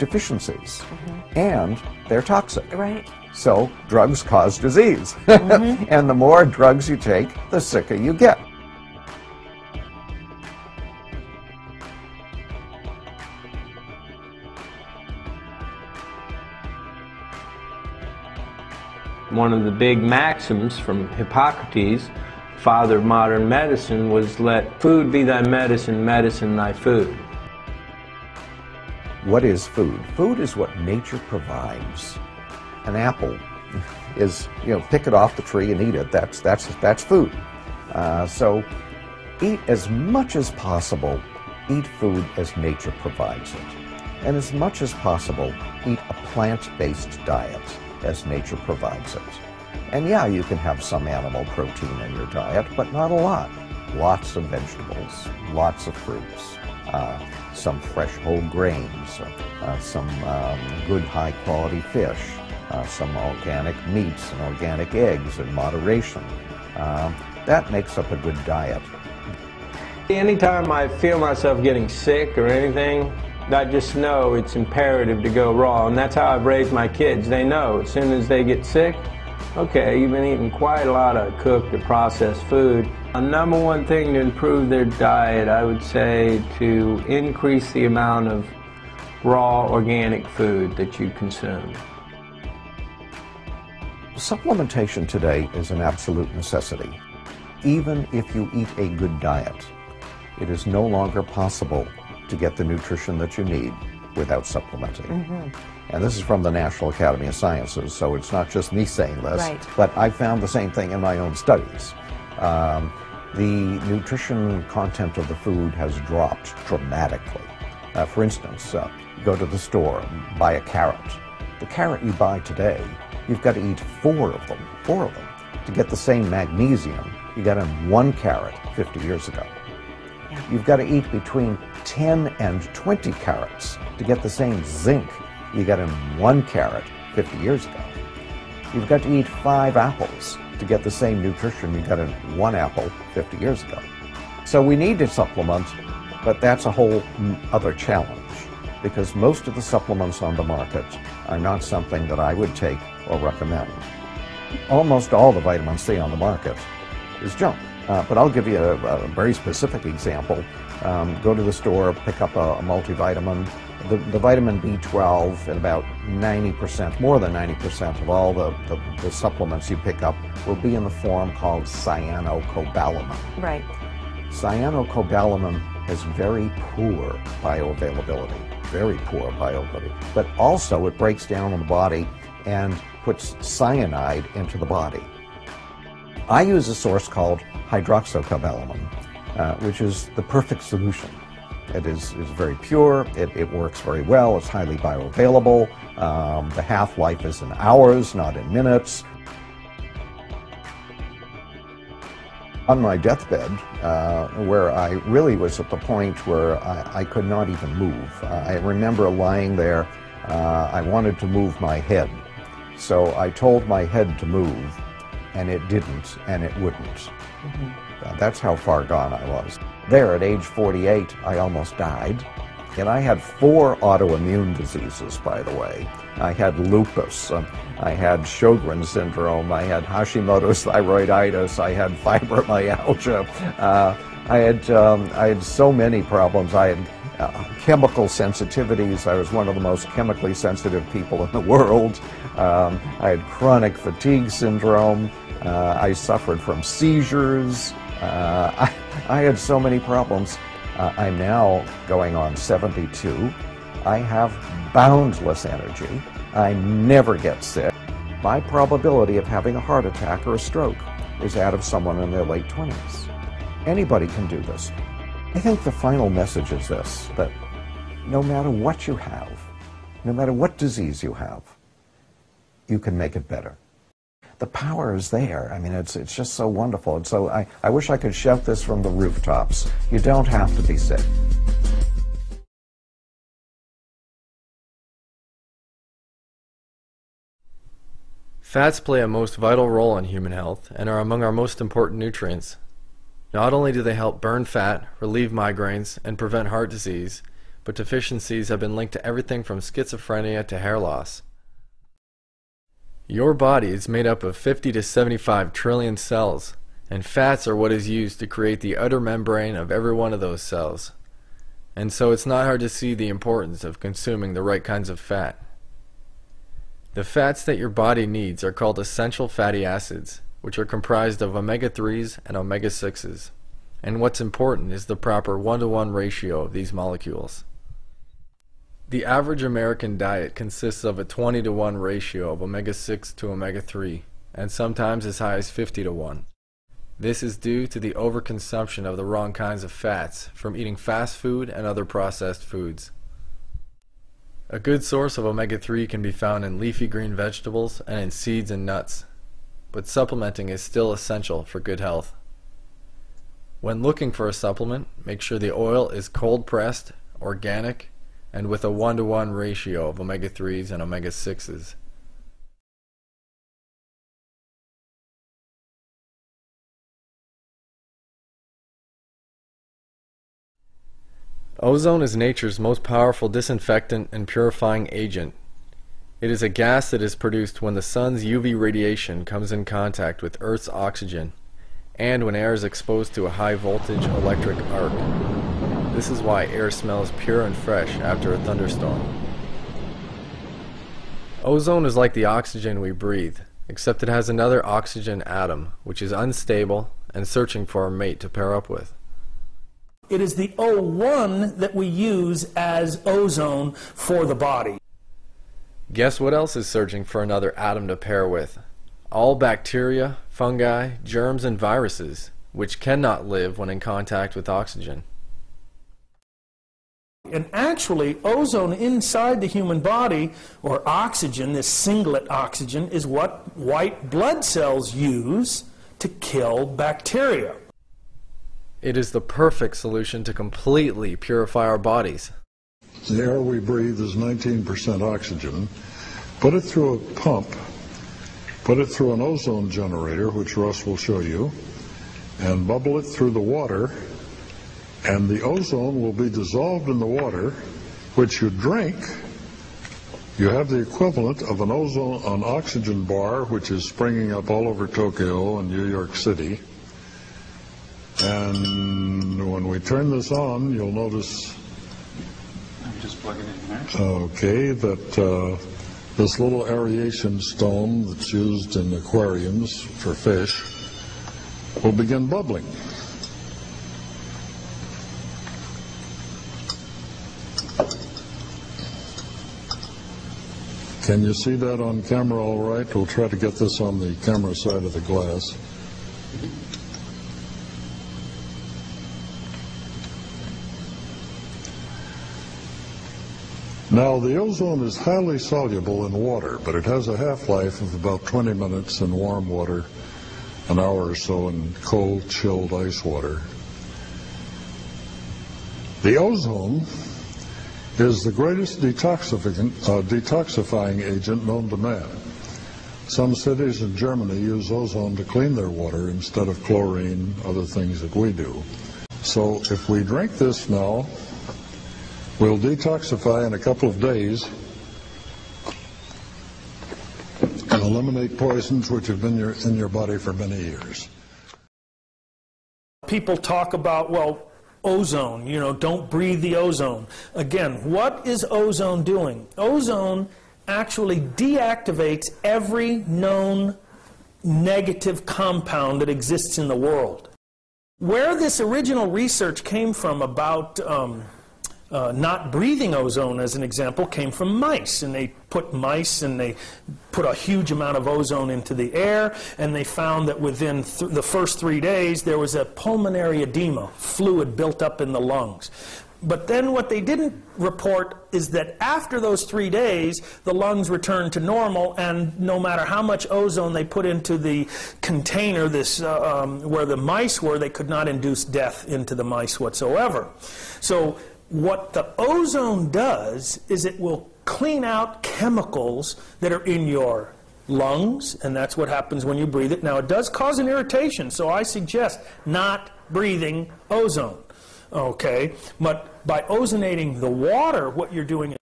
deficiencies, and they're toxic. Right. So drugs cause disease, and the more drugs you take, the sicker you get. One of the big maxims from Hippocrates, father of modern medicine, was let food be thy medicine, medicine thy food. What is food? Food is what nature provides. An apple is, pick it off the tree and eat it. That's food. So eat as much as possible. Eat food as nature provides it. And as much as possible, eat a plant-based diet as nature provides it. And yeah, you can have some animal protein in your diet, but not a lot. Lots of vegetables, lots of fruits, some fresh whole grains, some good high-quality fish, some organic meats and organic eggs in moderation. That makes up a good diet. Anytime I feel myself getting sick or anything, I just know it's imperative to go raw, and that's how I've raised my kids. They know as soon as they get sick, okay, you've been eating quite a lot of cooked or processed food. The number one thing to improve their diet, I would say, to increase the amount of raw organic food that you consume. Supplementation today is an absolute necessity. Even if you eat a good diet, it is no longer possible to get the nutrition that you need without supplementing. And this is from the National Academy of Sciences, so it's not just me saying this, but I found the same thing in my own studies. The nutrition content of the food has dropped dramatically. For instance, go to the store, buy a carrot. The carrot you buy today, you've got to eat four of them, to get the same magnesium you got in one carrot 50 years ago. You've got to eat between 10 and 20 carrots to get the same zinc you got in one carrot 50 years ago. You've got to eat 5 apples to get the same nutrition you got in one apple 50 years ago. So we need to supplement, but that's a whole other challenge, because most of the supplements on the market are not something that I would take or recommend. Almost all the vitamin C on the market is junk. But I'll give you a very specific example. Go to the store, pick up a multivitamin. The vitamin B12 and about 90%, more than 90% of all the supplements you pick up will be in the form called cyanocobalamin. Right. Cyanocobalamin has very poor bioavailability, but also it breaks down in the body and puts cyanide into the body. I use a source called hydroxocobalamin, which is the perfect solution. It is very pure, it works very well, it's highly bioavailable, the half-life is in hours, not in minutes. On my deathbed, where I really was at the point where I could not even move, I remember lying there, I wanted to move my head. So I told my head to move, and it didn't, and it wouldn't. That's how far gone I was. There, at age 48, I almost died. And I had 4 autoimmune diseases, by the way. I had lupus, I had Sjogren's syndrome, I had Hashimoto's thyroiditis, I had fibromyalgia. I had so many problems. I had chemical sensitivities. I was one of the most chemically sensitive people in the world. I had chronic fatigue syndrome. I suffered from seizures. I had so many problems. I'm now going on 72. I have boundless energy. I never get sick. My probability of having a heart attack or a stroke is that of someone in their late 20s. Anybody can do this. I think the final message is this, that no matter what you have, no matter what disease you have, you can make it better. The power is there. I mean, it's just so wonderful. And so I wish I could shout this from the rooftops. You don't have to be sick. Fats play a most vital role in human health and are among our most important nutrients. Not only do they help burn fat, relieve migraines, and prevent heart disease, but deficiencies have been linked to everything from schizophrenia to hair loss. Your body is made up of 50 to 75 trillion cells, and fats are what is used to create the outer membrane of every one of those cells. And so it's not hard to see the importance of consuming the right kinds of fat. The fats that your body needs are called essential fatty acids, which are comprised of omega-3s and omega-6s. And what's important is the proper 1-to-1 ratio of these molecules. The average American diet consists of a 20-to-1 ratio of omega-6 to omega-3, and sometimes as high as 50-to-1. This is due to the overconsumption of the wrong kinds of fats from eating fast food and other processed foods. A good source of omega-3 can be found in leafy green vegetables and in seeds and nuts, but supplementing is still essential for good health. When looking for a supplement, make sure the oil is cold-pressed, organic, and with a 1-to-1 ratio of omega-3s and omega-6s. Ozone is nature's most powerful disinfectant and purifying agent. It is a gas that is produced when the sun's UV radiation comes in contact with Earth's oxygen, and when air is exposed to a high voltage electric arc. This is why air smells pure and fresh after a thunderstorm. Ozone is like the oxygen we breathe, except it has another oxygen atom, which is unstable and searching for a mate to pair up with. It is the O1 that we use as ozone for the body. Guess what else is searching for another atom to pair with? All bacteria, fungi, germs, and viruses, which cannot live when in contact with oxygen. And actually, ozone inside the human body, or oxygen, this singlet oxygen, is what white blood cells use to kill bacteria. It is the perfect solution to completely purify our bodies. The air we breathe is 19% oxygen. Put it through a pump, put it through an ozone generator, which Russ will show you, and bubble it through the water, and the ozone will be dissolved in the water, which you drink. You have the equivalent of an oxygen bar, which is springing up all over Tokyo and New York City. And when we turn this on, you'll notice, I'm just plugging it in there. Okay, that this little aeration stone that's used in aquariums for fish will begin bubbling. Can you see that on camera all right? We'll try to get this on the camera side of the glass. Now, the ozone is highly soluble in water, but it has a half-life of about 20 minutes in warm water, an hour or so in cold, chilled ice water. The ozone is the greatest detoxifying agent known to man. Some cities in Germany use ozone to clean their water instead of chlorine, other things that we do. So if we drink this now, we'll detoxify in a couple of days and eliminate poisons which have been in your body for many years. People talk about, well, ozone, don't breathe the ozone. Again, what is ozone doing? Ozone actually deactivates every known negative compound that exists in the world. Where this original research came from about not breathing ozone, as an example, came from mice. And they put a huge amount of ozone into the air, and they found that within the first 3 days there was a pulmonary edema, fluid built up in the lungs. But then what they didn't report is that after those 3 days, the lungs returned to normal, and no matter how much ozone they put into the container, where the mice were, they could not induce death into the mice whatsoever. So what the ozone does is it will clean out chemicals that are in your lungs, and that's what happens when you breathe it. Now, it does cause an irritation, so I suggest not breathing ozone. Okay, but by ozonating the water, what you're doing